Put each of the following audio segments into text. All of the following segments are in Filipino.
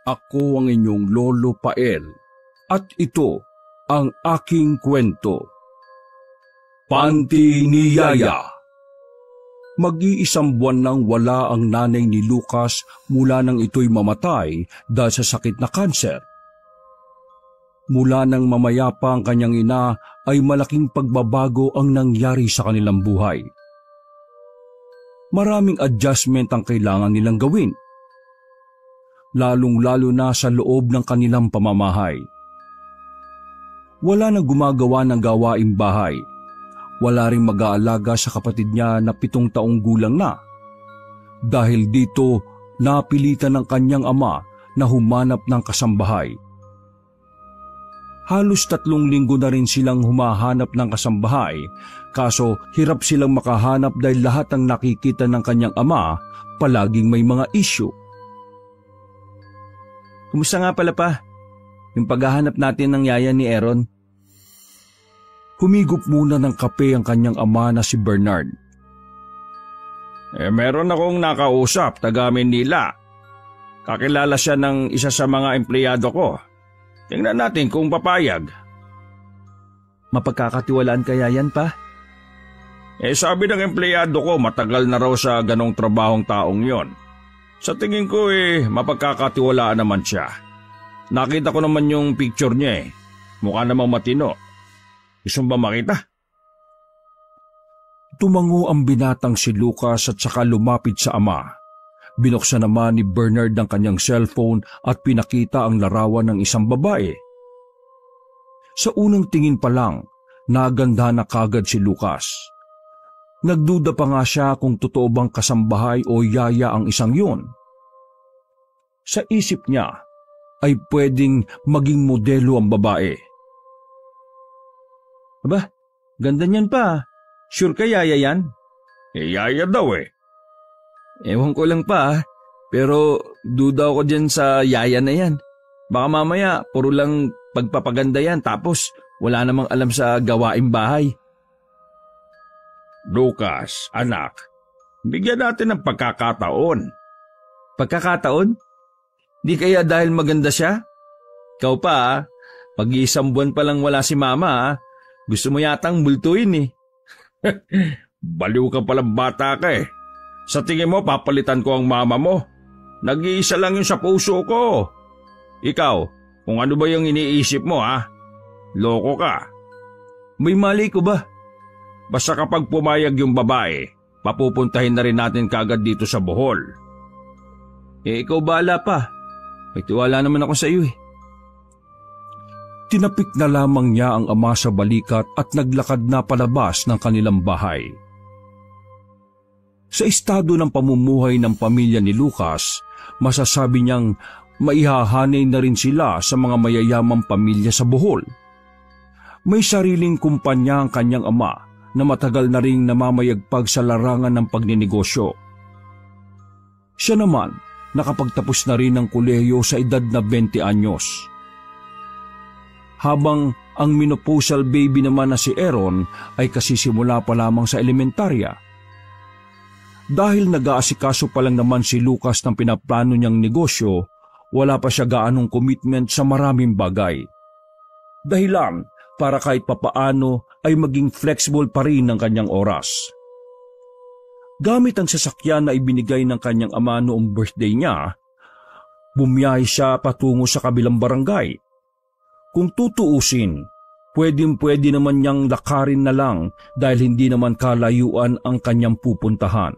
Ako ang inyong Lolo Pael at ito ang aking kwento. Panty ni Yaya. Mag-iisang buwan nang wala ang nanay ni Lucas mula nang ito'y mamatay dahil sa sakit na kanser. Mula nang mamayapa ang kanyang ina ay malaking pagbabago ang nangyari sa kanilang buhay. Maraming adjustment ang kailangan nilang gawin, lalong-lalo na sa loob ng kanilang pamamahay. Wala nang gumagawa ng gawaing bahay. Wala ring mag-aalaga sa kapatid niya na 7 taong gulang na. Dahil dito, napilitan ng kanyang ama na humanap ng kasambahay. Halos 3 linggo na rin silang humahanap ng kasambahay, kaso hirap silang makahanap dahil lahat ng nakikita ng kanyang ama palaging may mga issue. Kumusta nga pala pa? Yung paghahanap natin ng yaya ni Aaron? Humigop muna ng kape ang kanyang ama na si Bernard. Meron akong nakausap, taga Manila. Kakilala siya ng isa sa mga empleyado ko. Tingnan natin kung papayag. Mapagkakatiwalaan kaya yan pa? Sabi ng empleyado ko matagal na raw sa ganong trabahong taong yon. Sa tingin ko mapagkakatiwalaan naman siya. Nakita ko naman yung picture niya Mukha namang matino. Gusto mo ba makita? Tumango ang binatang si Lucas at saka lumapit sa ama. Binuksan naman ni Bernard ang kanyang cellphone at pinakita ang larawan ng isang babae. Sa unang tingin pa lang, naganda na kagad si Lucas. Nagduda pa nga siya kung totoo bang kasambahay o yaya ang isang yun. Sa isip niya ay pwedeng maging modelo ang babae. Aba, ganda niyan pa. Sure ka yaya yan? Yaya daw Ewan ko lang pa pero duda ako dyan sa yaya na yan. Baka mamaya puro lang pagpapaganda yan tapos wala namang alam sa gawaing bahay. Lucas, anak, bigyan natin ng pagkakataon. Pagkakataon? Di kaya dahil maganda siya? Ikaw pa pag-iisang buwan pa lang wala si mama gusto mo yatang multuin Baliw ka palang bata ka Sa tingin mo papalitan ko ang mama mo? Nag-iisa lang yun sa puso ko. Ikaw, kung ano ba yung iniisip mo Loko ka. May mali ko ba? Basta kapag pumayag yung babae, papupuntahin na rin natin kagad dito sa Bohol. Ikaw bahala pa. May tiwala naman ako sa iyo Tinapik na lamang niya ang ama sa balikat at naglakad na palabas ng kanilang bahay. Sa estado ng pamumuhay ng pamilya ni Lucas, masasabi niyang maihahanay na rin sila sa mga mayayamang pamilya sa Bohol. May sariling kumpanya ang kanyang ama na matagal na ring namamayagpag sa larangan ng pagninegosyo. Siya naman nakapagtapos na rin ng kolehiyo sa edad na 20 anyos. Habang ang menopausal baby naman na si Aaron ay kasisimula pa lamang sa elementarya. Dahil nag-aasikaso pa lang naman si Lucas ng pinaplano niyang negosyo, wala pa siya gaanong commitment sa maraming bagay. Dahilan para kahit papaano ay maging flexible pa rin ang kanyang oras. Gamit ang sasakyan na ibinigay ng kanyang ama noong birthday niya, bumiyahe siya patungo sa kabilang barangay. Kung tutuusin, pwedeng-pwede naman niyang lakarin na lang dahil hindi naman kalayuan ang kanyang pupuntahan.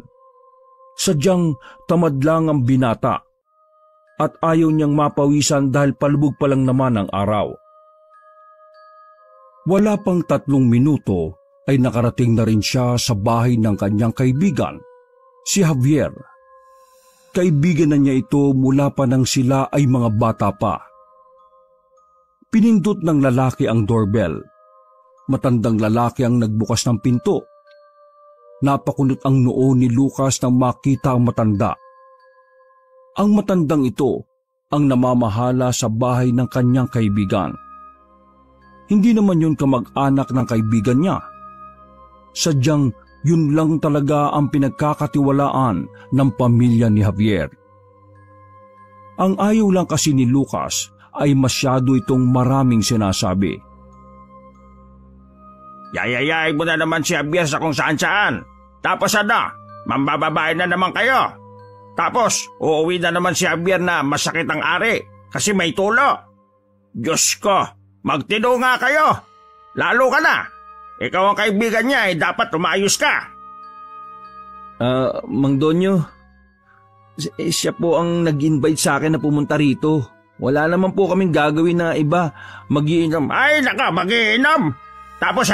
Sadyang tamad lang ang binata at ayaw niyang mapawisan dahil palubog pa lang naman ang araw. Wala pang 3 minuto ay nakarating na rin siya sa bahay ng kanyang kaibigan, si Javier. Kaibigan na niya ito mula pa nang sila ay mga bata pa. Pinindot ng lalaki ang doorbell. Matandang lalaki ang nagbukas ng pinto. Napakunot ang noo ni Lucas nang makita ang matanda. Ang matandang ito ang namamahala sa bahay ng kanyang kaibigan. Hindi naman yun kamag-anak ng kaibigan niya. Sadyang yun lang talaga ang pinagkakatiwalaan ng pamilya ni Javier. Ang ayaw lang kasi ni Lucas ay masyado itong maraming sinasabi. Yayayay mo na naman si Javier sa kung saan-saan. Tapos mambababae na naman kayo. Tapos uuwi na naman si Javier na masakit ang ari kasi may tulo. Diyos ko, magtino nga kayo. Lalo ka na. Ikaw ang kaibigan niya dapat umayos ka. Mang Donyo, siya po ang nag-invite sa akin na pumunta rito. Wala naman po kaming gagawin na iba. Mag-iinom. Ay naka, mag-iinom. Tapos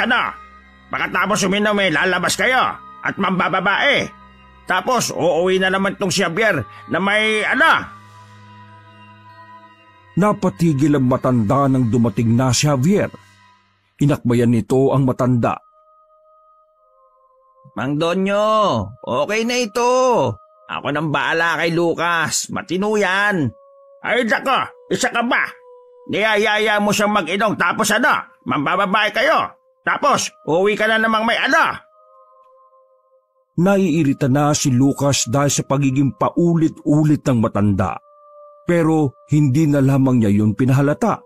pagkatapos uminom lalabas kayo at mambababae. Tapos uuwi na naman tong si Javier na may Napatigil ang matanda nang dumating na si Javier. Inakbayan nito ang matanda. Mang Donyo, okay na ito. Ako nang baala kay Lucas. Matino yan. Ay naka, isa ka ba? Niyayaya mo siyang mag-inom tapos mambababae kayo. Tapos uuwi ka na namang may Naiirita na si Lucas dahil sa pagiging paulit-ulit ng matanda. Pero hindi na lamang niya yun pinahalata.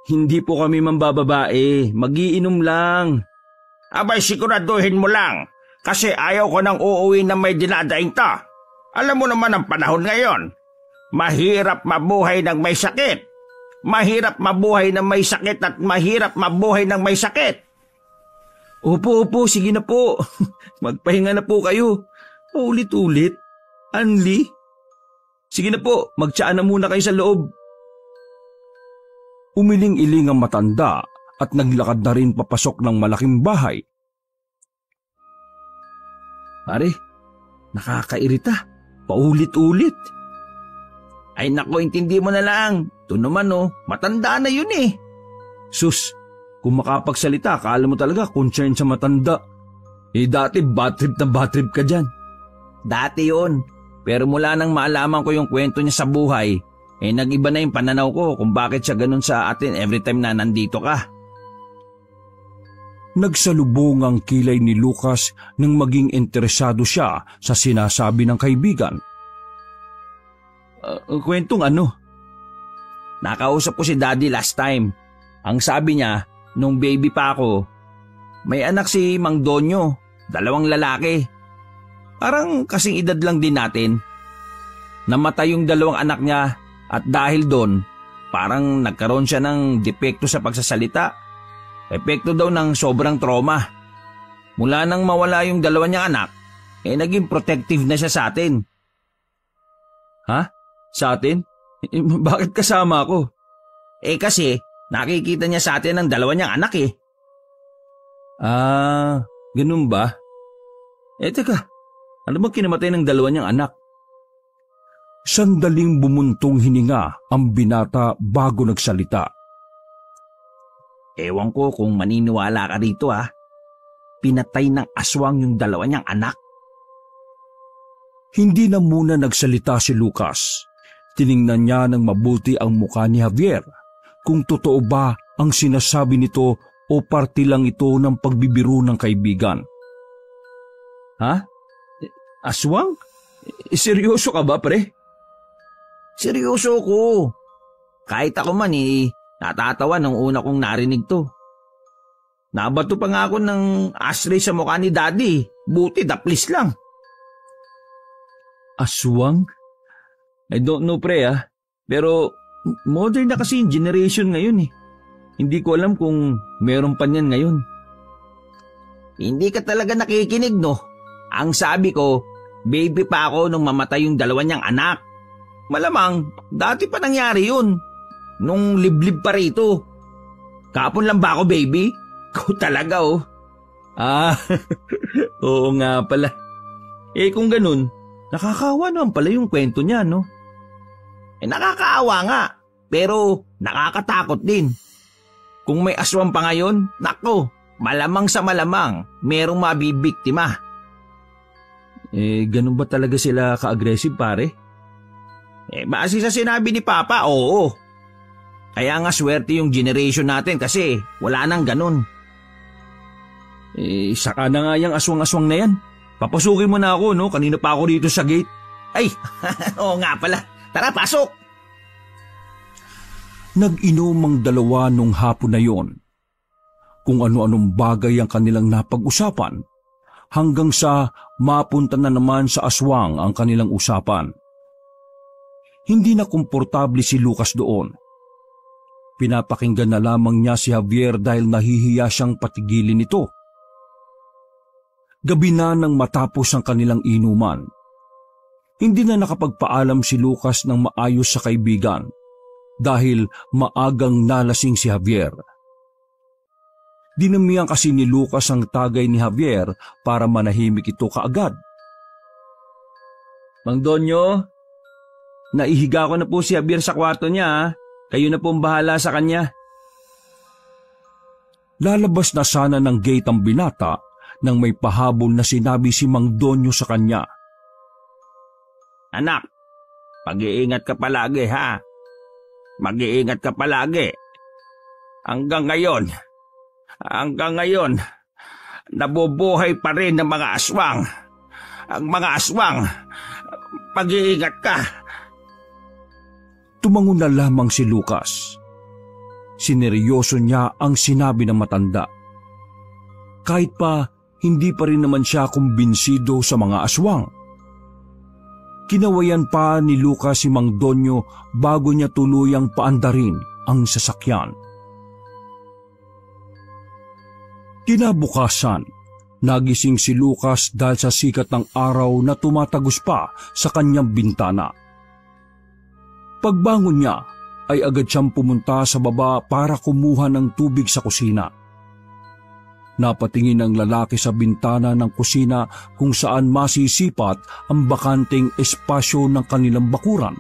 Hindi po kami mambababae. Mag-iinom lang. Abay siguraduhin mo lang. Kasi ayaw ko nang uuwi na may dinadaing ta. Alam mo naman ang panahon ngayon. Mahirap mabuhay ng may sakit. Mahirap mabuhay ng may sakit at mahirap mabuhay ng may sakit. Opo, sige na po. Magpahinga na po kayo. Ulit-ulit. Anli? Sige na po, magtsaan na muna kayo sa loob. Umiling-iling ang matanda at naglakad na rin papasok ng malaking bahay. Pare, nakakairita. Paulit-ulit. Ay nako, intindi mo na lang. Ito naman matanda na yun eh. Sus, kung makapagsalita, akala mo talaga concern sa matanda. Dati bad trip ka dyan. Dati yun. Pero mula nang maalaman ko yung kwento niya sa buhay, nag-iba na yung pananaw ko kung bakit siya ganun sa atin every time na nandito ka. Nagsalubong ang kilay ni Lucas nang maging interesado siya sa sinasabi ng kaibigan. Kwentong ano? Nakausap ko si Daddy last time. Ang sabi niya, nung baby pa ako, may anak si Mang Donyo, 2 lalaki. Parang kasing edad lang din natin. Namatay yung 2 anak niya at dahil doon, parang nagkaroon siya ng depekto sa pagsasalita. Epekto daw ng sobrang trauma. Mula nang mawala yung 2 niyang anak, naging protective na siya sa atin. Ha? Sa atin? Bakit kasama ako? Kasi nakikita niya sa atin ang 2 niyang anak eh. Ganun ba? Teka, ano bang kinamatay ng 2 niyang anak? Sandaling bumuntong hininga ang binata bago nagsalita. Ewan ko kung maniniwala ka rito Pinatay ng aswang yung 2 niyang anak. Hindi na muna nagsalita si Lucas. Tiningnan niya ng mabuti ang mukha ni Javier kung totoo ba ang sinasabi nito o parte lang ito ng pagbibiro ng kaibigan. Ha? Aswang? Seryoso ka ba, pre? Seryoso ko. Kahit ako man natatawa nung una kong narinig to. Nabato pa nga ako ng ashtray sa mukha ni Daddy. Buti daplis lang. Aswang? I don't know, pre Pero modern na kasi yung generation ngayon Hindi ko alam kung meron pa niyan ngayon. Hindi ka talaga nakikinig, no? Ang sabi ko, baby pa ako nung mamatay yung 2 niyang anak. Malamang, dati pa nangyari yun. Nung liblib pa rito. Kapon lang ba ako, baby? Ikaw talaga, oo nga pala. Kung ganun, nakakaawa naman pala yung kwento niya, no? Nakakaawa nga, pero nakakatakot din. Kung may aswang pa ngayon, nako, malamang sa malamang, merong mabibiktima. Ganun ba talaga sila ka-aggressive, pare? Base sa sinabi ni Papa, oo. Kaya nga swerte yung generation natin kasi wala nang ganun. Saka na nga yung aswang-aswang na yan. Papasukin mo na ako, no? Kanina pa ako dito sa gate. Ay, oo nga pala. Tara, pasok! Nag-inom ang dalawa nung hapon na yon. Kung ano-anong bagay ang kanilang napag-usapan, hanggang sa mapunta na naman sa aswang ang kanilang usapan. Hindi na komportable si Lucas doon. Pinapakinggan na lamang niya si Javier dahil nahihiya siyang patigilin ito. Gabi na nang matapos ang kanilang inuman. Hindi na nakapagpaalam si Lucas ng maayos sa kaibigan dahil maagang nalasing si Javier. Dinamihan kasi ni Lucas ang tagay ni Javier para manahimik ito kaagad. Mang Donyo, naihiga ko na po si Javier sa kwarto niya. Kayo na pong bahala sa kanya. Lalabas na sana ng gate ang binata nang may pahabol na sinabi si Mang Donyo sa kanya. Anak, mag-iingat ka palagi ha. Mag-iingat ka palagi. Hanggang ngayon, nabubuhay pa rin ng mga aswang. Ang mga aswang, mag-iingat ka. Tumango na lamang si Lucas. Sineryoso niya ang sinabi ng matanda. Kahit pa hindi pa rin naman siya kumbinsido sa mga aswang. Kinawayan pa ni Lucas si Mang Donyo bago niya tuluyang paandarin ang sasakyan. Kinabukasan, nagising si Lucas dahil sa sikat ng araw na tumatagos pa sa kanyang bintana. Pagbangon niya ay agad siyang pumunta sa baba para kumuha ng tubig sa kusina. Napatingin ang lalaki sa bintana ng kusina kung saan masisipat ang bakanting espasyo ng kanilang bakuran.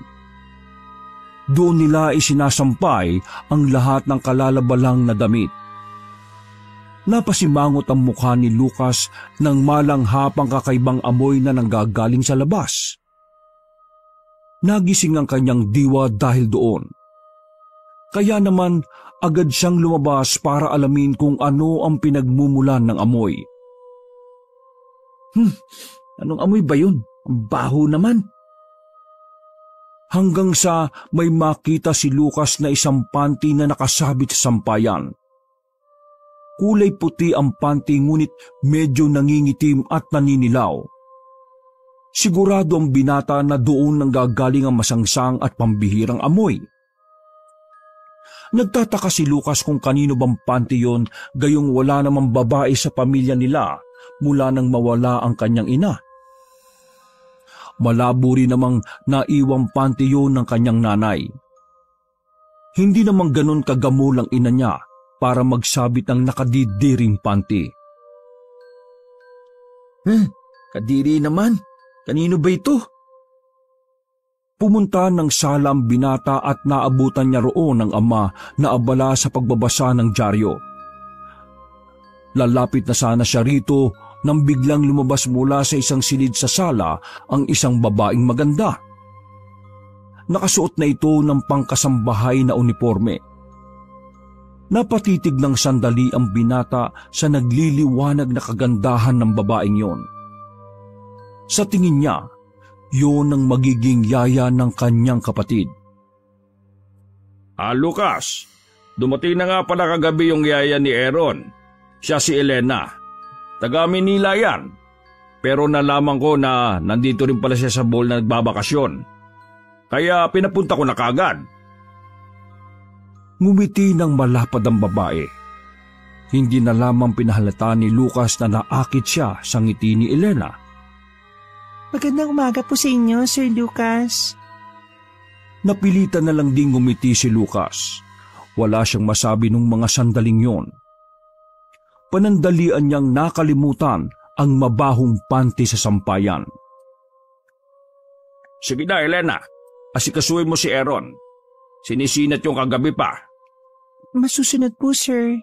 Doon nila isinasampay ang lahat ng kalalabalang na damit. Napasimangot ang mukha ni Lucas nang malanghap ang kakaibang amoy na nanggagaling sa labas. Nagising ang kanyang diwa dahil doon. Kaya naman agad siyang lumabas para alamin kung ano ang pinagmumulan ng amoy. Anong amoy ba yun? Ang baho naman. Hanggang sa may makita si Lucas na isang panty na nakasabit sa sampayan. Kulay puti ang panty ngunit medyo nangingitim at naninilaw. Sigurado ang binata na doon nanggagaling ang masangsang at pambihirang amoy. Nagtataka si Lucas kung kanino bang panty yon, gayong wala namang babae sa pamilya nila mula nang mawala ang kanyang ina. Malabo rin namang naiwang panty yon ng kanyang nanay. Hindi namang ganon kagamol ang ina niya para magsabit ng nakadidiring panty. Kadiri naman. Kanino ba ito? Pumunta ng sala ang binata at naabutan niya roon ang ama na abala sa pagbabasa ng dyaryo. Lalapit na sana siya rito nang biglang lumabas mula sa isang silid sa sala ang isang babaeng maganda. Nakasuot na ito ng pangkasambahay na uniforme. Napatitig ng sandali ang binata sa nagliliwanag na kagandahan ng babaeng yon. Sa tingin niya, yun ang magiging yaya ng kanyang kapatid. Lucas, dumating na nga pala kagabi yung yaya ni Aaron. Siya si Elena. Taga Manila yan. Pero nalaman ko na nandito rin pala siya sa Bohol na nagbabakasyon. Kaya pinapunta ko na kagad. Ngumiti ng malapad ang babae. Hindi na lamang pinahalata ni Lucas na naakit siya sa ngiti ni Elena. Magandang umaga po sa inyo, Sir Lucas. Napilitan na lang ding ngumiti si Lucas. Wala siyang masabi nung mga sandaling yon. Panandalian niyang nakalimutan ang mabahong panty sa sampayan. Sige na, Elena. Asikasuhin mo si Aaron. Sinisinat yung kagabi pa. Masusunod po, sir.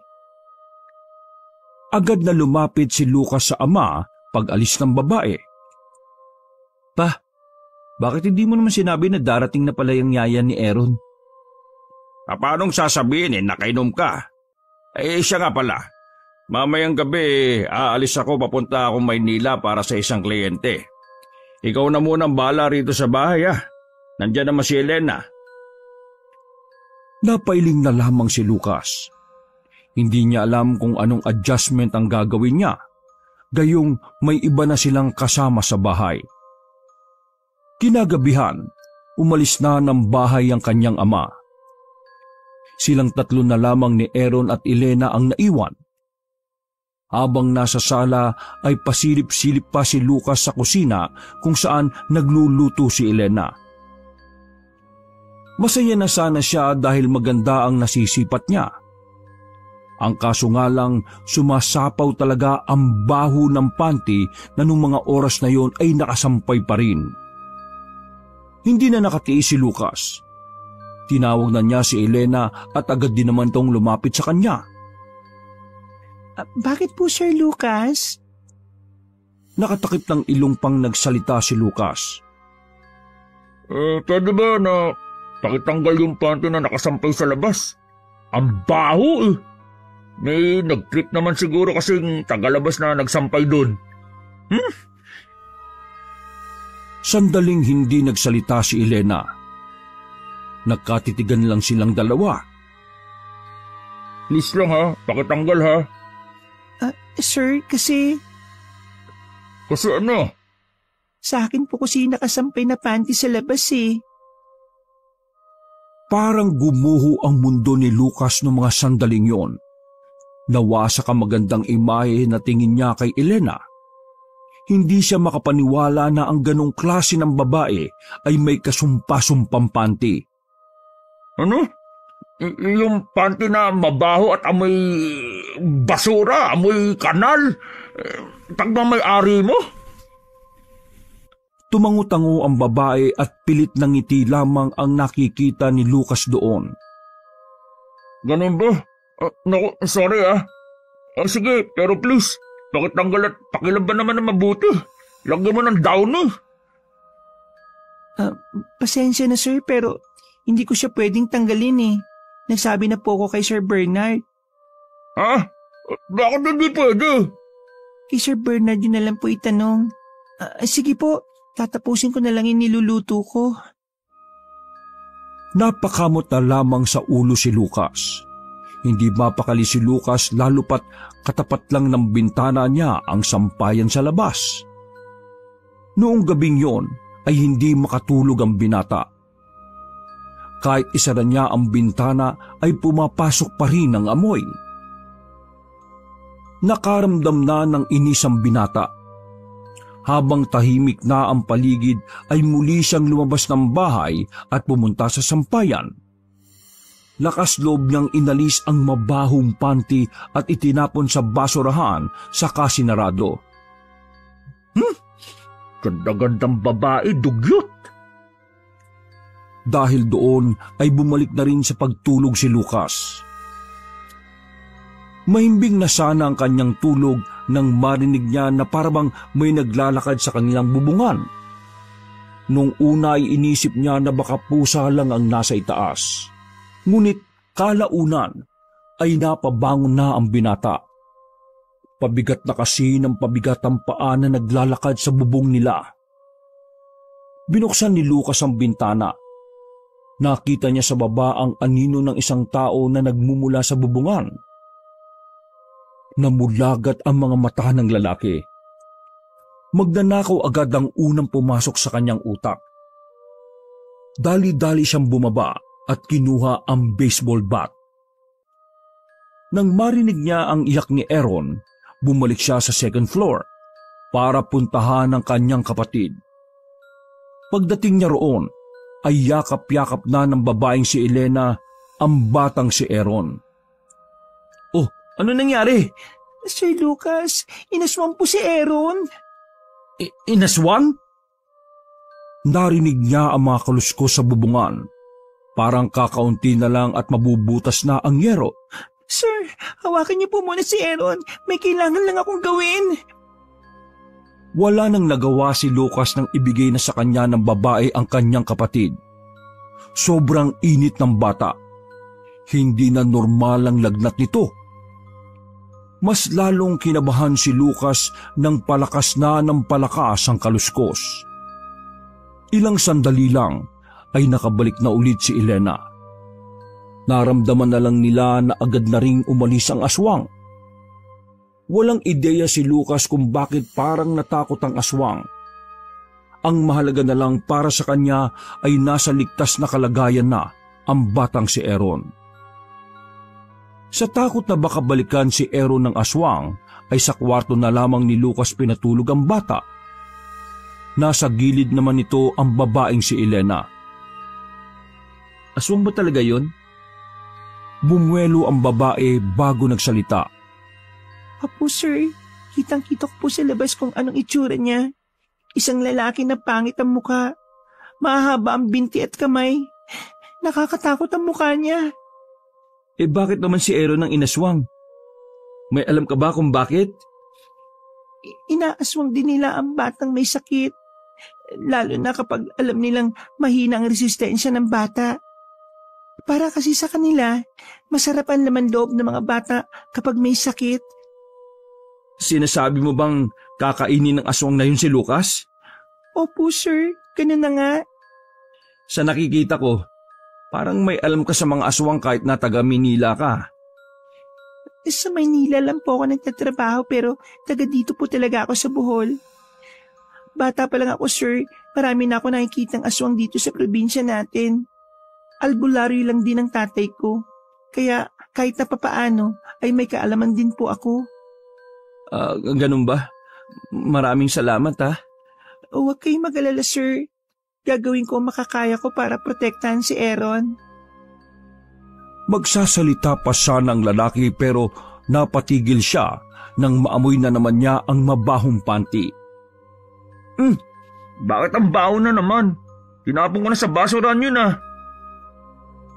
Agad na lumapit si Lucas sa ama pag-alis ng babae. Pa, bakit hindi mo naman sinabi na darating na pala yung yaya ni Aaron? Paanong sasabihin nakainom ka? Siya nga pala. Mamayang gabi, aalis ako papunta akong Maynila para sa isang kliyente. Ikaw na munang bahala rito sa bahay . Nandiyan naman si Elena. Napailing na lamang si Lucas. Hindi niya alam kung anong adjustment ang gagawin niya, gayong may iba na silang kasama sa bahay. Kinagabihan, umalis na ng bahay ang kanyang ama. Silang tatlo na lamang ni Aaron at Elena ang naiwan. Habang nasa sala ay pasilip-silip pa si Lucas sa kusina kung saan nagluluto si Elena. Masaya na sana siya dahil maganda ang nasisipat niya. Ang kaso nga lang, sumasapaw talaga ang baho ng panty na nung mga oras na yon ay nakasampay pa rin. Hindi na nakatiis si Lucas. Tinawag na niya si Elena at agad din naman tong lumapit sa kanya. Bakit po, Sir Lucas? Nakatakip ng ilong pang nagsalita si Lucas. Pwede ba na pakitanggal yung panty na nakasampay sa labas? Ang baho eh. May nag-trip naman siguro kasing tagalabas na nagsampay doon. Sandaling hindi nagsalita si Elena. Nagkatitigan lang silang dalawa. Please lang ha, pakitanggal ha. Sir, kasi Kasi ano? sa akin po kasi nakasampay na panty sa labas eh. Parang gumuho ang mundo ni Lucas noong mga sandaling yon. Nawasak ang magandang imahe na tingin niya kay Elena. Hindi siya makapaniwala na ang ganong klase ng babae ay may kasumpa-sumpang panty. Ano? Yung panty na mabaho at amoy basura, amoy kanal? Tagmamay-ari mo? Tumango-tango ang babae at pilit ng ngiti lamang ang nakikita ni Lucas doon. Ganun ba? Naku, sorry ah. Sige, pero please, pakitanggal at pakilaban naman na mabuti. Lagyan mo ng down eh. Pasensya na, sir, pero hindi ko siya pwedeng tanggalin eh. Nagsabi na po ako kay Sir Bernard. Ha? Bakit hindi pwede? Kay Sir Bernard yun na lang po itanong. Sige po, tatapusin ko na lang yung niluluto ko. Napakamot na lamang sa ulo si Lucas. Hindi mapakali si Lucas lalo pat katapat lang ng bintana niya ang sampayan sa labas. Noong gabing yon ay hindi makatulog ang binata. Kahit isara niya ang bintana ay pumapasok pa rin ang amoy. Nakaramdam na ng inis ang binata. Habang tahimik na ang paligid ay muli siyang lumabas ng bahay at pumunta sa sampayan. Lakas loob niyang inalis ang mabahong panty at itinapon sa basurahan sa kasinarado. Ganda-gandang babae, dugyot. Dahil doon ay bumalik na rin sa pagtulog si Lucas. Mahimbing na sana ang kanyang tulog nang marinig niya na parabang may naglalakad sa kanilang bubungan. Nung una ay inisip niya na baka pusa lang ang nasa itaas. Ngunit kalaunan ay napabangon na ang binata. Pabigat na kasi ng pabigat ang paa na naglalakad sa bubong nila. Binuksan ni Lucas ang bintana. Nakita niya sa baba ang anino ng isang tao na nagmumula sa bubungan. Namulagat ang mga mata ng lalaki. Magnanakaw agad ang unang pumasok sa kanyang utak. Dali-dali siyang bumaba at kinuha ang baseball bat. Nang marinig niya ang iyak ni Aaron, bumalik siya sa second floor para puntahan ang kanyang kapatid. Pagdating niya roon, ay yakap-yakap na ng babaeng si Elena ang batang si Aaron. Oh, ano nangyari? Sir Lucas, inaswang po si Aaron. Inaswang? Narinig niya ang mga kaluskos sa bubungan. Parang kakaunti na lang at mabubutas na ang yero. Sir, hawakan niyo po muna si Aaron. May kailangan lang akong gawin. Wala nang nagawa si Lucas nang ibigay na sa kanya ng babae ang kanyang kapatid. Sobrang init ng bata. Hindi na normal ang lagnat nito. Mas lalong kinabahan si Lucas nang palakas na ng palakas ang kaluskos. Ilang sandali lang ay nakabalik na ulit si Elena. Naramdaman na lang nila na agad na ring umalis ang aswang. Walang ideya si Lucas kung bakit parang natakot ang aswang. Ang mahalaga na lang para sa kanya ay nasa ligtas na kalagayan na ang batang si Aaron. Sa takot na baka balikan si Aaron ng aswang, ay sa kwarto na lamang ni Lucas pinatulog ang bata. Nasa gilid naman nito ang babaeng si Elena. Aswang ba talaga yon? Bumuelo ang babae bago nagsalita. Apo sir, kitang-kita ko po sa labas kung anong itsura niya. Isang lalaki na pangit ang mukha. Mahaba ang binti at kamay. Nakakatakot ang mukha niya. Bakit naman si Aaron ang inaswang? May alam ka ba kung bakit? Inaaswang din nila ang batang may sakit. Lalo na kapag alam nilang mahina ang resistensya ng bata. Para kasi sa kanila, masarap ang laman loob ng mga bata kapag may sakit. Sinasabi mo bang kakainin ng aswang na yun si Lucas? Opo sir, ganun na nga. Sa nakikita ko, parang may alam ka sa mga aswang kahit na taga Manila ka. Sa Maynila lang po ako nagtatrabaho pero taga dito po talaga ako sa Bohol. Bata pa lang ako sir, marami na ako nakikitang aswang dito sa probinsya natin. Albularyo lang din ang tatay ko. Kaya kahit na papaano ay may kaalaman din po ako. Ganun ba? Maraming salamat ha. Huwag kayong mag-alala sir. Gagawin ko ang makakaya ko para protektahan si Aaron. Magsasalita pa sana ang lalaki pero napatigil siya nang maamoy na naman niya ang mabahong panty. Bakit ang baho na naman? Tinapon ko na sa basuran yun ah.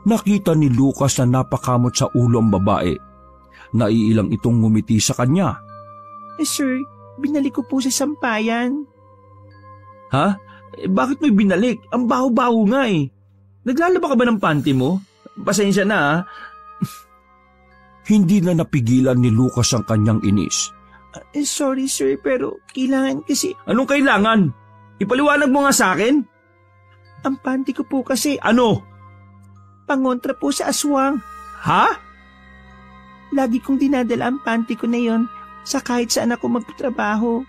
Nakita ni Lucas na napakamot sa ulo ang babae. Naiilang itong ngumiti sa kanya. Sir, binalik ko po sa sampayan. Ha? Bakit mo binalik? Ang baho-baho nga eh. Naglalaba ka ba ng panty mo? Pasensya na ha. Hindi na napigilan ni Lucas ang kanyang inis. Sorry sir, pero kailangan kasi... Anong kailangan? Ipaliwanag mo nga sa akin? Ang panty ko po kasi Ano? pangontra po sa aswang. Ha? Lagi kong dinadala ang panty ko na yon sa kahit saan ako magtrabaho.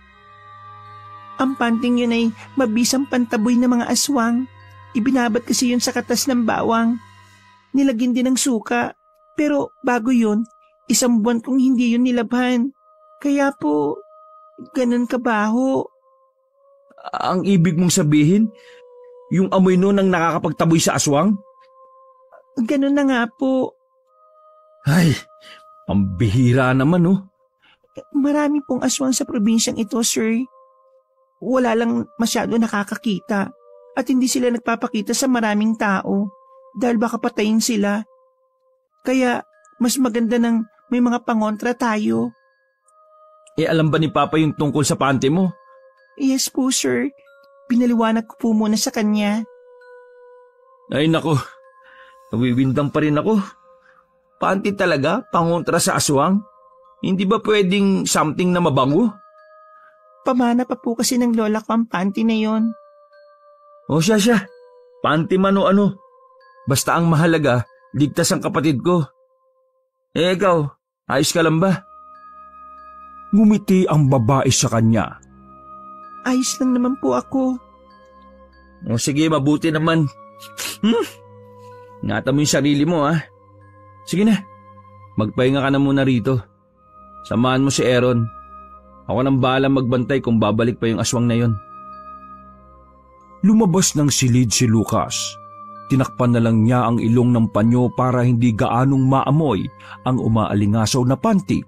Ang panting yun ay mabisang pantaboy ng mga aswang. Ibinabat kasi yun sa katas ng bawang. Nilagyan din ng suka. Pero bago yun, 1 buwan kong hindi yun nilabhan. Kaya po, ganun kabaho. Ang ibig mong sabihin, yung amoy nun ang nakakapagtaboy sa aswang? Ganun na nga po. Ay, pambihira naman oh. Marami pong aswang sa probinsyang ito, sir. Wala lang masyado nakakakita at hindi sila nagpapakita sa maraming tao dahil baka patayin sila. Kaya mas maganda nang may mga pangontra tayo. Alam ba ni Papa yung tungkol sa panty mo? Yes po, sir. Pinaliwanag ko po muna sa kanya. Ay nako, nawiwindang pa rin ako. Panty talaga? Pangontra sa aswang? Hindi ba pwedeng something na mabango? Pamana pa po kasi ng lola ko ang panty na yon. O siya, panty man o ano. Basta ang mahalaga, ligtas ang kapatid ko. Ikaw, ayos ka lang ba? Ngumiti ang babae sa kanya. Ayos lang naman po ako. O sige, mabuti naman. Ingatan mo yung sarili mo ha. Sige na, magpahinga ka na muna rito. Samahan mo si Aaron. Ako nang bahala magbantay kung babalik pa yung aswang na yon. Lumabas ng silid si Lucas. Tinakpan na lang niya ang ilong ng panyo para hindi gaanong maamoy ang umaalingasaw na panty.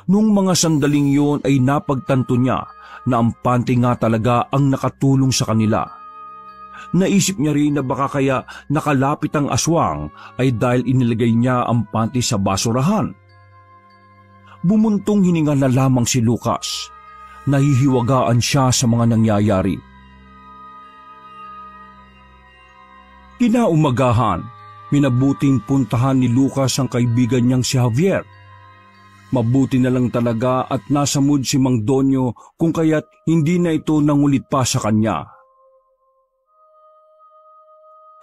Nung mga sandaling yun ay napagtanto niya na ang panty nga talaga ang nakatulong sa kanila. Naisip niya rin na baka kaya nakalapit ang aswang ay dahil inilagay niya ang panty sa basurahan. Bumuntong hininga na lamang si Lucas. Nahihiwagaan siya sa mga nangyayari. Kinaumagahan, minabuting puntahan ni Lucas ang kaibigan niyang si Javier. Mabuti na lang talaga at nasa mood si Mang Donyo kung kaya't hindi na ito nangulit pa sa kanya.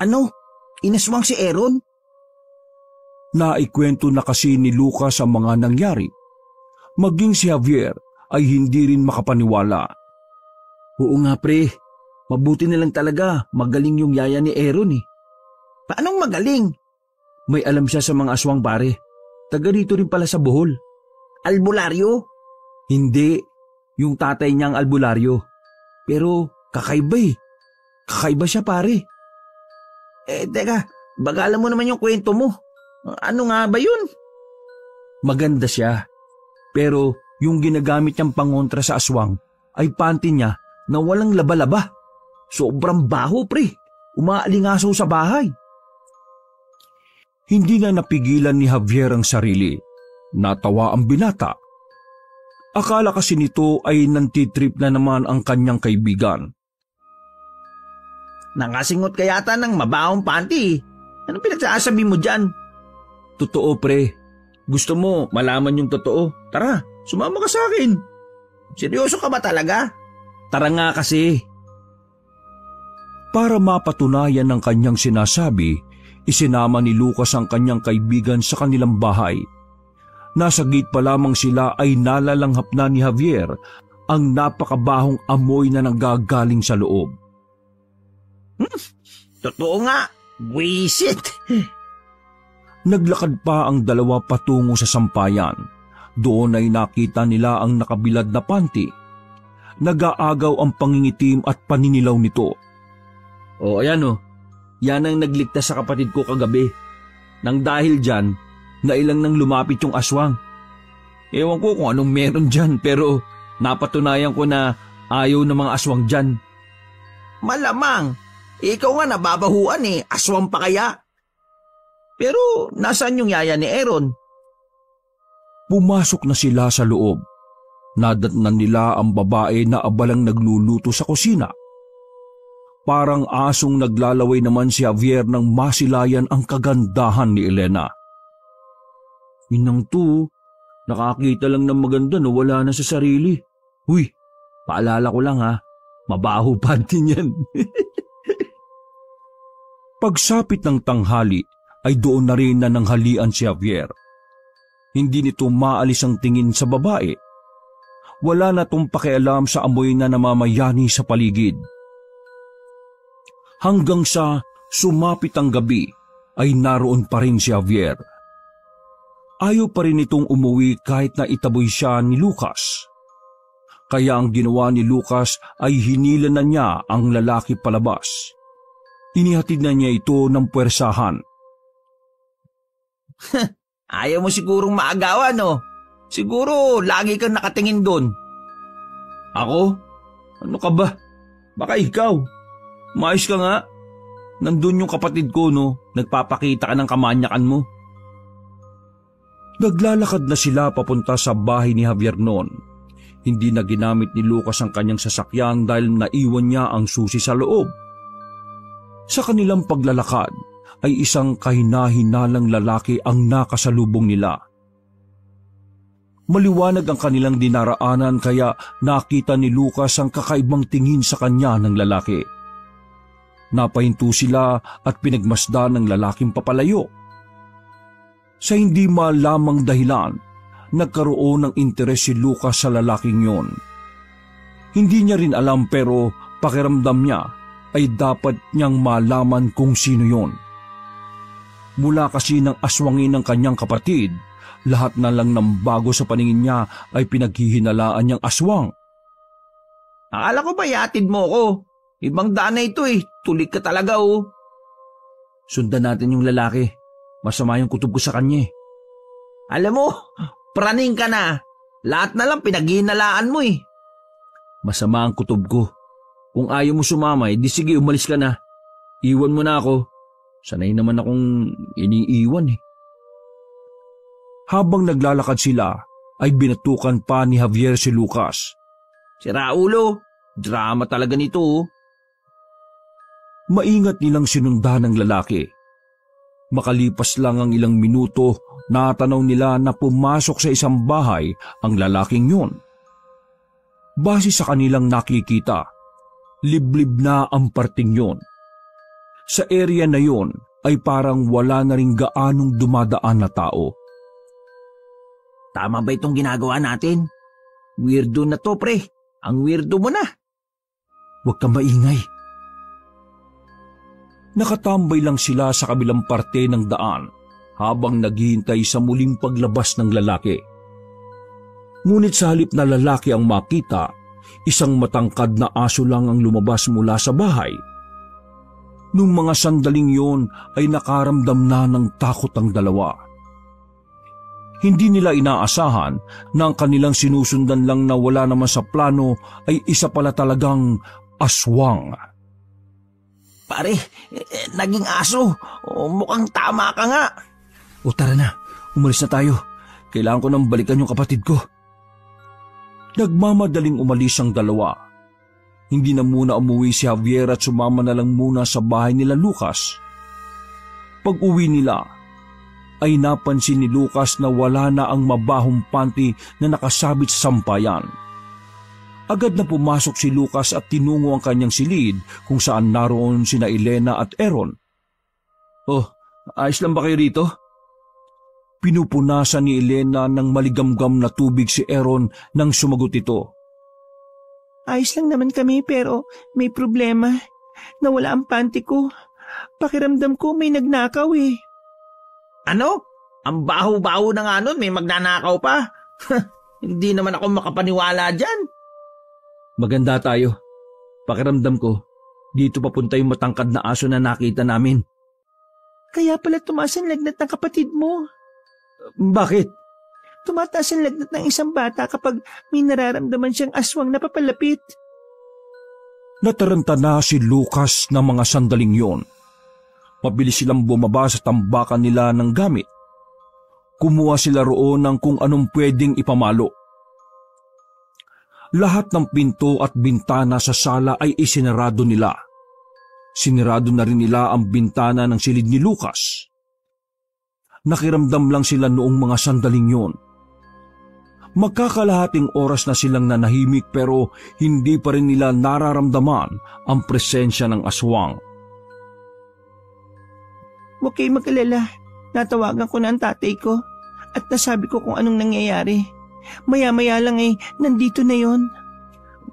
Ano? Inaswang si Aaron? Naikwento na kasi ni Lucas ang mga nangyari. Maging si Javier ay hindi rin makapaniwala. Oo nga pre, mabuti na lang talaga magaling yung yaya ni Aaron eh. Paanong magaling? May alam siya sa mga aswang pare. Taga rito rin pala sa Bohol. Albularyo? Hindi, yung tatay niya ang albularyo. Pero kakaiba eh. Kakaiba siya pare. Teka, bagalan mo naman yung kwento mo. Ano nga ba yun? Maganda siya. Pero yung ginagamit niyang pangontra sa aswang ay panty niya na walang laba-laba. Sobrang baho pre. Umaalingasaw sa bahay. Hindi na napigilan ni Javier ang sarili. Natawa ang binata. Akala kasi nito ay nantitrip na naman ang kanyang kaibigan. Nangasingot ka yata ng mabahong panty. Anong pinagsasabi mo dyan? Totoo pre. Gusto mo malaman yung totoo? Tara, sumama ka sa akin. Seryoso ka ba talaga? Tara nga kasi. Para mapatunayan ng kanyang sinasabi, isinama ni Lucas ang kanyang kaibigan sa kanilang bahay. Nasa gate pa lamang sila ay nalalanghap na ni Javier ang napakabahong amoy na nanggagaling sa loob. Totoo nga, buwisit. Naglakad pa ang dalawa patungo sa sampayan. Doon ay nakita nila ang nakabilad na panty. Nag-aagaw ang pangingitim at paninilaw nito. O ayan o, yan ang nagligtas sa kapatid ko kagabi. Nang dahil dyan, nailang nang lumapit yung aswang. Ewan ko kung anong meron dyan pero napatunayan ko na ayaw ng mga aswang dyan. Malamang, ikaw nga nababahuan eh, aswang pa kaya? Pero nasaan yung yaya ni Aaron? Pumasok na sila sa loob. Nadatnan nila ang babae na abalang nagluluto sa kusina. Parang asong naglalaway naman si Javier nang masilayan ang kagandahan ni Elena. Inang to, nakakita lang ng maganda na wala na sa sarili. Huy, paalala ko lang ha, mabaho panty niyan. Pagsapit ng tanghali ay doon na rin na nanghalian si Javier. Hindi nito maalis ang tingin sa babae. Wala na tong pakialam sa amoy na namamayani sa paligid. Hanggang sa sumapit ang gabi ay naroon pa rin si Javier. Ayaw pa rin itong umuwi kahit na itaboy siya ni Lucas. Kaya ang ginawa ni Lucas ay hinila na niya ang lalaki palabas. Inihatid na niya ito ng puwersahan. Ayaw mo sigurong maagawan, no? Siguro lagi kang nakatingin doon. Ako? Ano ka ba? Baka ikaw. Maayos ka nga. Nandun yung kapatid ko, no? Nagpapakita ka ng kamanyakan mo. Naglalakad na sila papunta sa bahay ni Javier noon. Hindi na ginamit ni Lucas ang kanyang sasakyan dahil naiwan niya ang susi sa loob. Sa kanilang paglalakad ay isang kahina-hinalang lalaki ang nakasalubong nila. Maliwanag ang kanilang dinaraanan kaya nakita ni Lucas ang kakaibang tingin sa kanya ng lalaki. Napahinto sila at pinagmasdan ng lalaking papalayo. Sa hindi malamang dahilan, nagkaroon ng interes si Lucas sa lalaking yon. Hindi niya rin alam pero pakiramdam niya ay dapat niyang malaman kung sino yon. Mula kasi ng aswangin ng kanyang kapatid, lahat na lang ng bago sa paningin niya ay pinaghihinalaan niyang aswang. Akala ko ba yatid mo ko? Ibang daan na ito eh, tulik ka talaga oh. Sundan natin yung lalaki. Masama yung kutob ko sa kanya eh. Alam mo, praning ka na. Lahat na lang pinaghihinalaan mo eh. Masama ang kutob ko. Kung ayaw mo sumama, di sige umalis ka na. Iwan mo na ako. Sanay naman akong iniiwan eh. Habang naglalakad sila, ay binatukan pa ni Javier si Lucas. Si Raulo, drama talaga nito oh. Maingat nilang sinundan ng lalaki. Makalipas lang ang ilang minuto, natanaw nila na pumasok sa isang bahay ang lalaking yun. Base sa kanilang nakikita, liblib na ang parting yun. Sa area na yon ay parang wala na ring gaanong dumadaan na tao. Tama ba itong ginagawa natin? Weirdo na to, pre. Ang weirdo mo na. Huwag kang maingay. Nakatambay lang sila sa kabilang parte ng daan habang naghihintay sa muling paglabas ng lalaki. Ngunit sa halip na lalaki ang makita, isang matangkad na aso lang ang lumabas mula sa bahay. Nung mga sandaling yon ay nakaramdam na ng takot ang dalawa. Hindi nila inaasahan na ang kanilang sinusundan lang na wala naman sa plano ay isa pala talagang aswang. Pare, naging aso. Mukhang tama ka nga. O tara na, umalis na tayo. Kailangan ko nang balikan yung kapatid ko. Nagmamadaling umalis ang dalawa. Hindi na muna umuwi si Javier at sumama na lang muna sa bahay nila Lucas. Pag-uwi nila, ay napansin ni Lucas na wala na ang mabahong panty na nakasabit sa sampayan. Agad na pumasok si Lucas at tinungo ang kanyang silid kung saan naroon sina Elena at Aaron. Oh, ayos lang ba kayo rito? Pinupunasan ni Elena ng maligamgam na tubig si Aaron nang sumagot ito. Ayos lang naman kami pero may problema. Nawala ang panty ko. Pakiramdam ko may nagnakaw eh. Ano? Ang baho-baho na nga nun, may magnanakaw pa. Hindi naman ako makapaniwala dyan. Maganda tayo. Pakiramdam ko, dito papunta yung matangkad na aso na nakita namin. Kaya pala tumaas ang lagnat ng kapatid mo. Bakit? Tumataas ang lagnat ng isang bata kapag may nararamdaman siyang aswang na papalapit. Nataranta na si Lucas ng mga sandaling yon. Mabilis silang bumaba sa tambakan nila ng gamit. Kumuha sila roon ng kung anong pwedeng ipamalo. Lahat ng pinto at bintana sa sala ay isinarado nila. Sinarado na rin nila ang bintana ng silid ni Lucas. Nakiramdam lang sila noong mga sandaling yon. Magkakalahating oras na silang nanahimik pero hindi pa rin nila nararamdaman ang presensya ng aswang. Huwag kayong mag-alala. Natawagan ko na ang tatay ko at nasabi ko kung anong nangyayari. Maya-maya lang nandito na yon.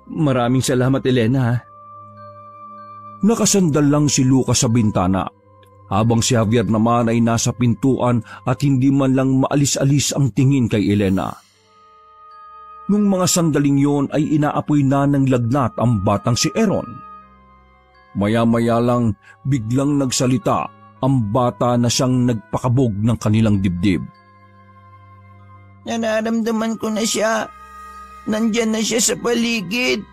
Maraming salamat, Elena. Nakasandal lang si Lucas sa bintana, habang si Javier naman ay nasa pintuan at hindi man lang maalis-alis ang tingin kay Elena. Nung mga sandaling yon ay inaapoy na ng lagnat ang batang si Aaron. Maya-maya lang biglang nagsalita ang bata na siyang nagpakabog ng kanilang dibdib. Nararamdaman ko na siya. Nandyan na siya sa paligid.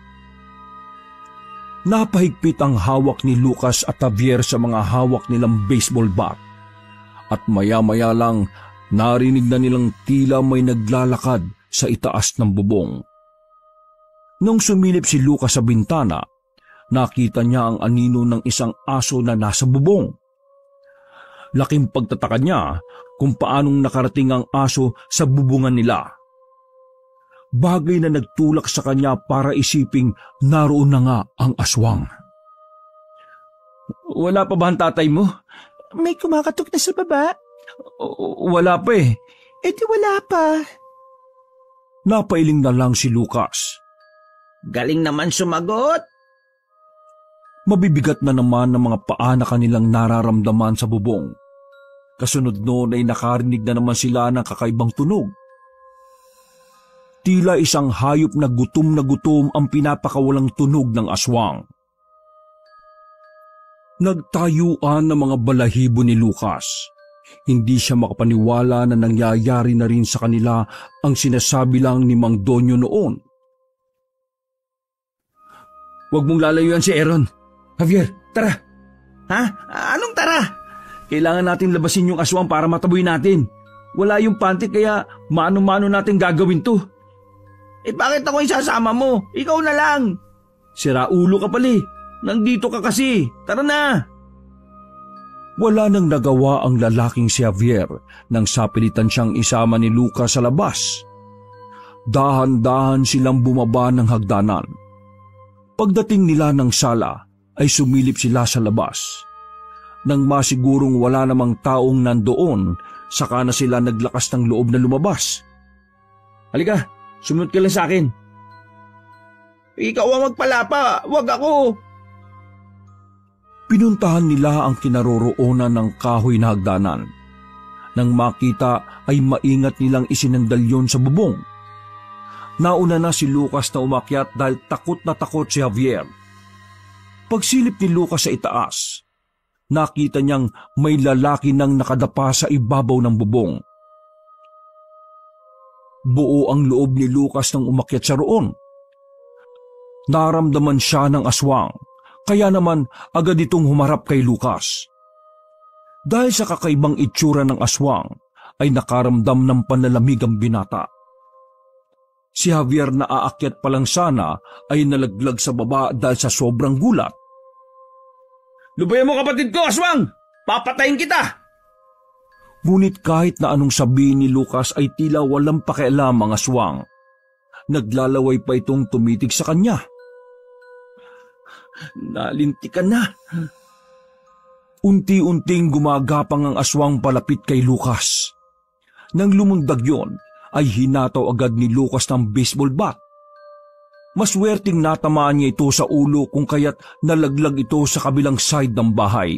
Napahigpit ang hawak ni Lucas at Javier sa mga hawak nilang baseball bat. At maya-maya lang narinig na nilang tila may naglalakad sa itaas ng bubong. Nung sumilip si Lucas sa bintana, nakita niya ang anino ng isang aso na nasa bubong. Laking pagtataka niya kung paanong nakarating ang aso sa bubungan nila. Bagay na nagtulak sa kanya para isiping naroon na nga ang aswang. Wala pa ba ang tatay mo? May kumakatok na sa baba. Wala pa eh. Eh di wala pa. Napailing na lang si Lucas. Galing naman sumagot. Mabibigat na naman ng mga paa na kanilang nararamdaman sa bubong. Kasunod noon ay nakarinig na naman sila ng kakaibang tunog. Tila isang hayop na gutom ang pinapakawalang tunog ng aswang. Nagtayuan ng mga balahibo ni Lucas. Hindi siya makapaniwala na nangyayari na rin sa kanila ang sinasabi lang ni Mang Donyo noon. Huwag mong lalayuan si Aaron. Javier, tara. Ha? Anong tara? Kailangan natin labasin yung aswang para mataboy natin. Wala yung panty kaya mano-mano natin gagawin to. Eh bakit ako isasama mo? Ikaw na lang. Sira ulo ka pala. Nandito ka kasi. Tara na. Wala nang nagawa ang lalaking si Javier nang sapilitan siyang isama ni Lucas sa labas. Dahan-dahan silang bumaba ng hagdanan. Pagdating nila ng sala ay sumilip sila sa labas. Nang masigurong wala namang taong nandoon, saka na sila naglakas ng loob na lumabas. Halika, sumunod ka lang sa akin. Ikaw ang magpalapa, wag ako. Pinuntahan nila ang kinaroroonan ng kahoy na hagdanan. Nang makita ay maingat nilang isinandal yon sa bubong. Nauna na si Lucas na umakyat dahil takot na takot si Javier. Pagsilip ni Lucas sa itaas, nakita niyang may lalaki nang nakadapa sa ibabaw ng bubong. Buo ang loob ni Lucas nang umakyat siya roon. Naramdaman siya ng aswang, kaya naman agad itong humarap kay Lucas. Dahil sa kakaibang itsura ng aswang, ay nakaramdam ng panlalamig ang binata. Si Javier na aakyat pa lang sana ay nalaglag sa baba dahil sa sobrang gulat. Lubayan mo kapatid ko, aswang! Papatayin kita! Ngunit kahit na anong sabihin ni Lucas ay tila walang pakialam ang aswang. Naglalaway pa itong tumitig sa kanya. Nalintikan na. Unti-unting gumagapang ang aswang palapit kay Lucas. Nang lumundag yon, ay hinataw agad ni Lucas ng baseball bat. Maswerteng natamaan niya ito sa ulo kung kaya't nalaglag ito sa kabilang side ng bahay.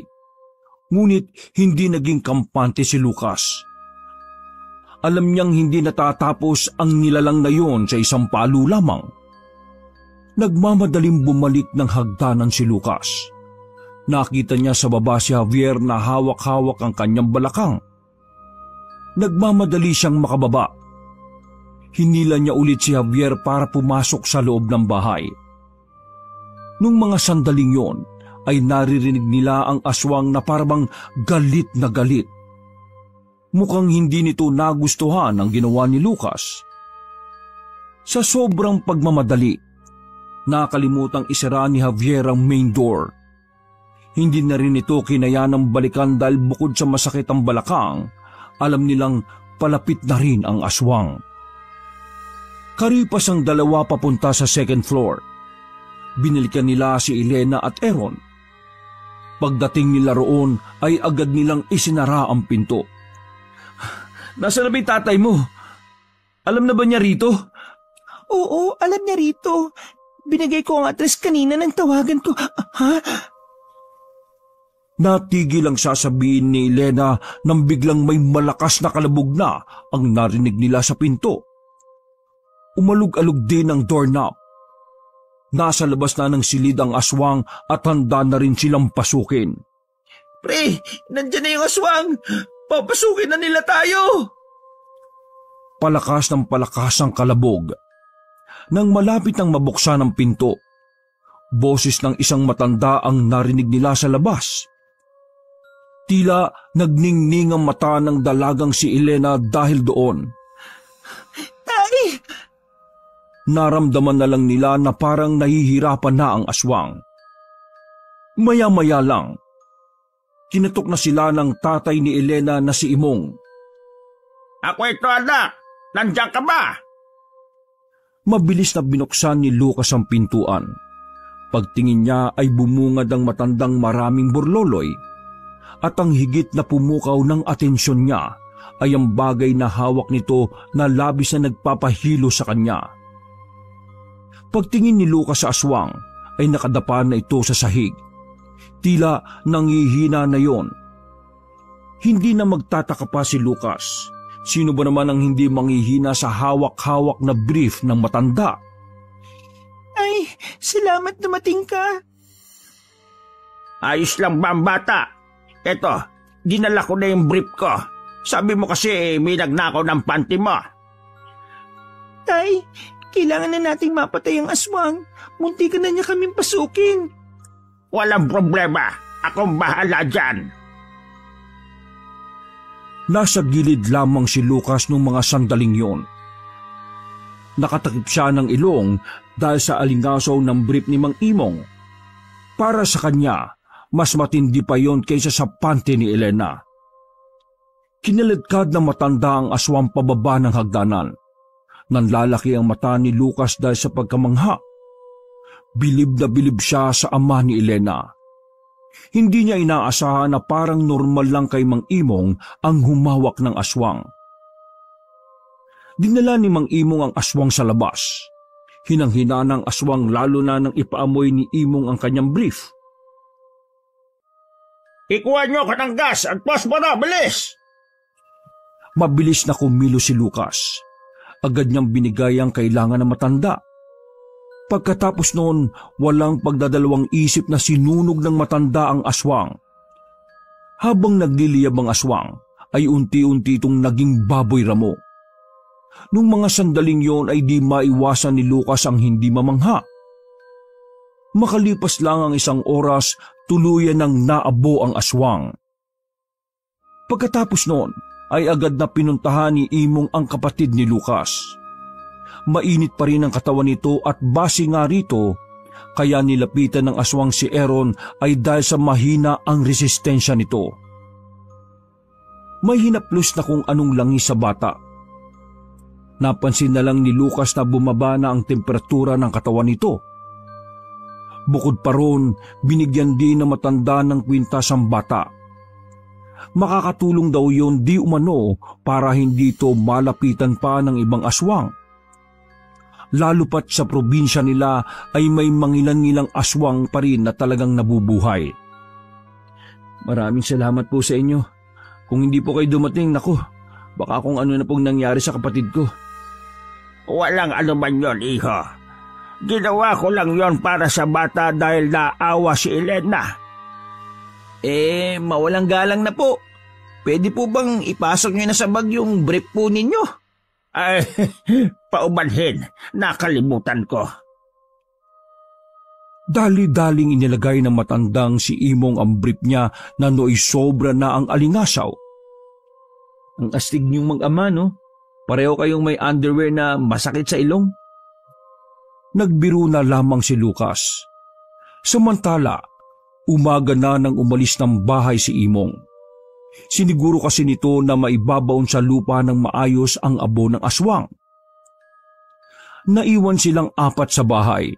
Ngunit hindi naging kampante si Lucas. Alam niyang hindi natatapos ang nilalang na yon sa isang palo lamang. Nagmamadaling bumalik ng hagdanan si Lucas. Nakita niya sa baba si Javier na hawak-hawak ang kanyang balakang. Nagmamadali siyang makababa. Hinila niya ulit si Javier para pumasok sa loob ng bahay. Nung mga sandaling yon, ay naririnig nila ang aswang na parang galit na galit. Mukhang hindi nito nagustuhan ang ginawa ni Lucas. Sa sobrang pagmamadali, nakalimutang isara ni Javier ang main door. Hindi na rin ito kinayanang balikan dahil bukod sa masakit ang balakang, alam nilang palapit na rin ang aswang. Karipas ang dalawa papunta sa second floor. Binalikan nila si Elena at Aaron. Pagdating nila roon ay agad nilang isinara ang pinto. Nasaan na ba yung tatay mo? Alam na ba niya rito? Oo, alam niya rito. Binigay ko ang address kanina nang tawagan ko. Ha? Natigil ang sasabihin ni Elena nang biglang may malakas na kalabog na ang narinig nila sa pinto. Umalog-alog din ang doorknob. Nasa labas na ng silid ang aswang at handa na rin silang pasukin. Pre, nandyan na yung aswang. Papasukin na nila tayo. Palakas ng palakas ang kalabog. Nang malapit nang mabuksan ang pinto, boses ng isang matanda ang narinig nila sa labas. Tila nagningning ang mata ng dalagang si Elena dahil doon. Tay! Naramdaman na lang nila na parang nahihirapan na ang aswang. Maya-maya lang, kinatok na sila ng tatay ni Elena na si Imong. Ako ito anak, nandiyan ka ba? Mabilis na binuksan ni Lucas ang pintuan. Pagtingin niya ay bumungad ang matandang maraming burloloy at ang higit na pumukaw ng atensyon niya ay ang bagay na hawak nito na labis na nagpapahilo sa kanya. Pagtingin ni Lucas sa aswang ay nakadapa na ito sa sahig. Tila nangihina na yon. Hindi na magtataka pa si Lucas. Sino ba naman ang hindi manghihina sa hawak-hawak na brief ng matanda? Ay, salamat dumating ka. Ayos lang ba ang bata? Eto, dinala ko na yung brief ko. Sabi mo kasi may nagnakaw ng panty mo. Tay, kailangan na nating mapatay ang aswang. Munti ka na niya kaming pasukin. Walang problema. Akong bahala dyan. Nasa gilid lamang si Lucas nung mga sandaling yon. Nakatakip siya ng ilong dahil sa alingasaw ng brief ni Mang Imong. Para sa kanya, mas matindi pa yon kaysa sa panty ni Elena. Kiniladkad ng matanda ang aswang pababa ng hagdanan. Nanlalaki ang mata ni Lucas dahil sa pagkamangha. Bilib na bilib siya sa ama ni Elena. Hindi niya inaasahan na parang normal lang kay Mang Imong ang humawak ng aswang. Dinala ni Mang Imong ang aswang sa labas. Hinang-hina ng aswang lalo na nang ipaamoy ni Imong ang kanyang brief. Ikuha niyo ka ng gas at posporo, bilis! Mabilis na kumilo si Lucas. Agad niyang binigay ang kailangan ng matanda. Pagkatapos noon, walang pagdadalawang isip na sinunog ng matanda ang aswang. Habang nagliliyab ang aswang, ay unti-unti itong naging baboy ramo. Nung mga sandaling yon ay di maiwasan ni Lucas ang hindi mamangha. Makalipas lang ang isang oras, tuluyan ng naabo ang aswang. Pagkatapos noon, ay agad na pinuntahan ni Imong ang kapatid ni Lucas. Mainit pa rin ang katawan nito at base nga rito, kaya nilapitan ng aswang si Aaron ay dahil sa mahina ang resistensya nito. May hinaplos na kung anong langis sa bata. Napansin na lang ni Lucas na bumaba na ang temperatura ng katawan nito. Bukod pa ron, binigyan din na matanda ng kwintas ang bata. Makakatulong daw yon di umano para hindi ito malapitan pa ng ibang aswang. Lalo pat sa probinsya nila ay may mangilan-ngilang aswang pa rin na talagang nabubuhay. Maraming salamat po sa inyo. Kung hindi po kayo dumating, naku, baka kung ano na pong nangyari sa kapatid ko. Walang anuman yon, iho. Ginawa ko lang yon para sa bata dahil naawa si Elena. Mawalang galang na po. Pwede po bang ipasok nyo na sa bag yung brief po ninyo? Ay, paumanhin. Nakalimutan ko. Dali-daling inilagay ng matandang si Imong ang brief niya na nooy sobra na ang alingasaw. Ang astig niyong mag-ama, no? Pareho kayong may underwear na masakit sa ilong. Nagbiro na lamang si Lucas. Samantala, umaga na nang umalis ng bahay si Imong. Siniguro kasi nito na maibabaon sa lupa ng maayos ang abo ng aswang. Naiwan silang 4 sa bahay.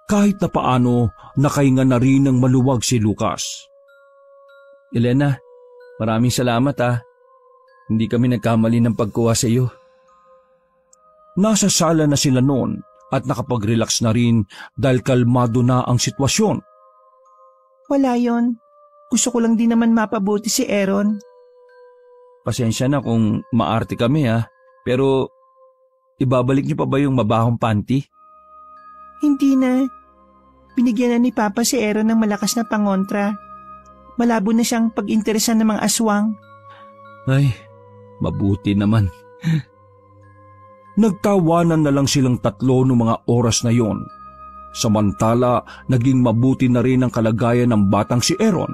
Kahit na paano, nakahinga na rin ng maluwag si Lucas. Elena, maraming salamat ah. Hindi kami nagkamali ng pagkuha sa iyo. Nasa sala na sila noon at nakapag-relax na rin dahil kalmado na ang sitwasyon. Wala yon. Gusto ko lang din naman mapabuti si Aaron. Pasensya na kung maarte kami ah. Pero ibabalik niyo pa ba yung mabahong panty? Hindi na. Binigyan na ni Papa si Aaron ng malakas na pangontra. Malabo na siyang pag-interesan ng mga aswang. Ay, mabuti naman. Nagtawanan na lang silang 3 noong mga oras na yon. Samantala, naging mabuti na rin ang kalagayan ng batang si Aaron.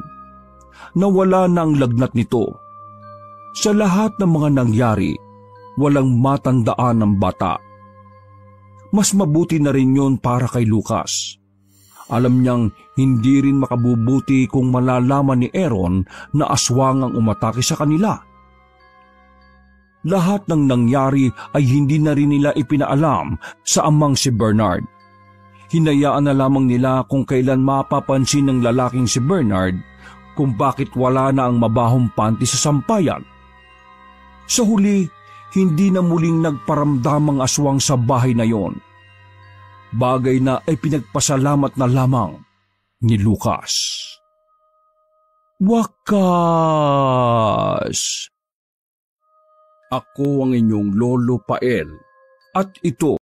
Nawala na ang lagnat nito. Sa lahat ng mga nangyari, walang matandaan ng bata. Mas mabuti na rin yon para kay Lucas. Alam niyang hindi rin makabubuti kung malalaman ni Aaron na aswang ang umatake sa kanila. Lahat ng nangyari ay hindi na rin nila ipinaalam sa amang si Bernard. Hinayaan na lamang nila kung kailan mapapansin ng lalaking si Bernard kung bakit wala na ang mabahong panty sa sampayan. Sa huli, hindi na muling nagparamdam ang aswang sa bahay na yon. Bagay na ay pinagpasalamat na lamang ni Lucas. Wakas! Ako ang inyong Lolo Pael at ito